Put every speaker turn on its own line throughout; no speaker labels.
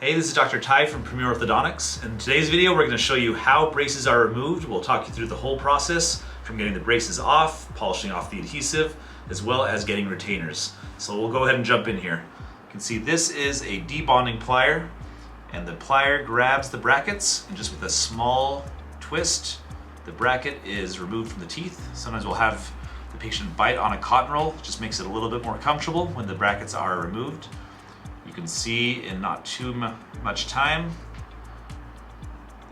Hey, this is Dr. Ty from Premier Orthodontics. In today's video, we're going to show you how braces are removed. We'll talk you through the whole process from getting the braces off, polishing off the adhesive, as well as getting retainers. So we'll go ahead and jump in here. You can see this is a debonding plier, and the plier grabs the brackets, and just with a small twist, the bracket is removed from the teeth. Sometimes we'll have the patient bite on a cotton roll. It just makes it a little bit more comfortable when the brackets are removed. You can see in not too much time,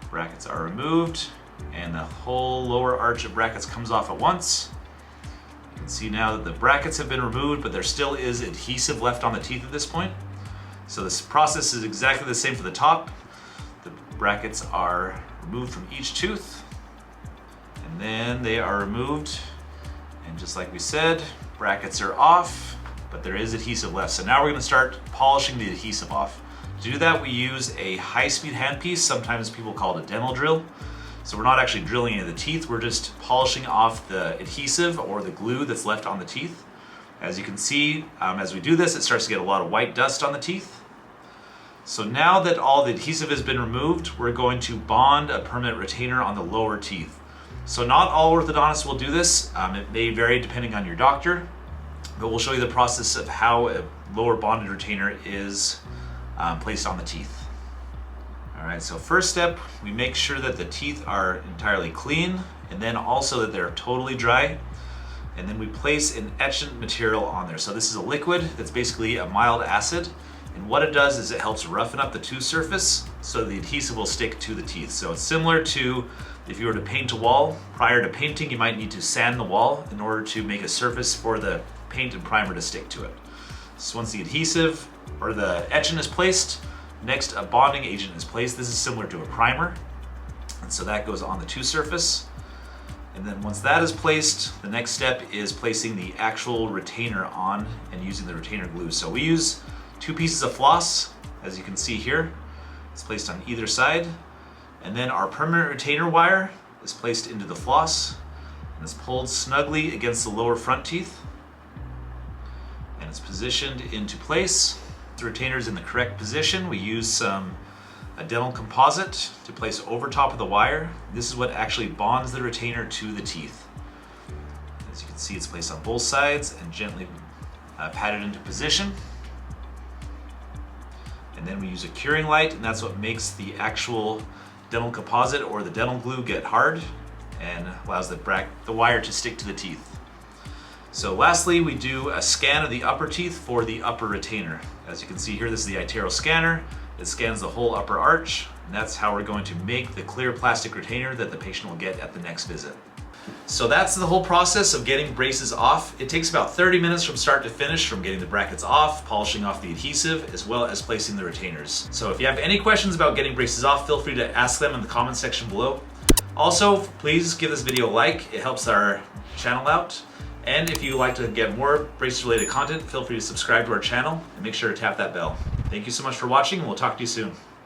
the brackets are removed and the whole lower arch of brackets comes off at once. You can see now that the brackets have been removed, but there still is adhesive left on the teeth at this point. So this process is exactly the same for the top. The brackets are removed from each tooth, and then they are removed. And just like we said, brackets are off, but there is adhesive left. So now we're going to start polishing the adhesive off. To do that, we use a high-speed handpiece. Sometimes people call it a dental drill. So we're not actually drilling any of the teeth, we're just polishing off the adhesive or the glue that's left on the teeth. As you can see, as we do this, it starts to get a lot of white dust on the teeth. So now that all the adhesive has been removed, we're going to bond a permanent retainer on the lower teeth. So not all orthodontists will do this. It may vary depending on your doctor. But we'll show you the process of how a lower bonded retainer is placed on the teeth. All right, so first step, we make sure that the teeth are entirely clean, and then also that they're totally dry. And then we place an etchant material on there. So this is a liquid that's basically a mild acid. And what it does is it helps roughen up the tooth surface so the adhesive will stick to the teeth. So it's similar to if you were to paint a wall. Prior to painting, you might need to sand the wall in order to make a surface for the paint and primer to stick to it. So once the adhesive or the etchant is placed, next a bonding agent is placed. This is similar to a primer. And so that goes on the tooth surface. And then once that is placed, the next step is placing the actual retainer on and using the retainer glue. So we use 2 pieces of floss, as you can see here. It's placed on either side. And then our permanent retainer wire is placed into the floss and is pulled snugly against the lower front teeth. And it's positioned into place. The retainer is in the correct position. We use a dental composite to place over top of the wire. This is what actually bonds the retainer to the teeth. As you can see, it's placed on both sides and gently patted into position. And then we use a curing light, and that's what makes the actual dental composite or the dental glue get hard and allows the wire to stick to the teeth. So lastly, we do a scan of the upper teeth for the upper retainer. As you can see here, this is the iTero scanner. It scans the whole upper arch, and that's how we're going to make the clear plastic retainer that the patient will get at the next visit. So that's the whole process of getting braces off. It takes about 30 minutes from start to finish, from getting the brackets off, polishing off the adhesive, as well as placing the retainers. So if you have any questions about getting braces off, feel free to ask them in the comment section below. Also, please give this video a like. It helps our channel out. And if you'd like to get more braces related content, feel free to subscribe to our channel and make sure to tap that bell. Thank you so much for watching, and we'll talk to you soon.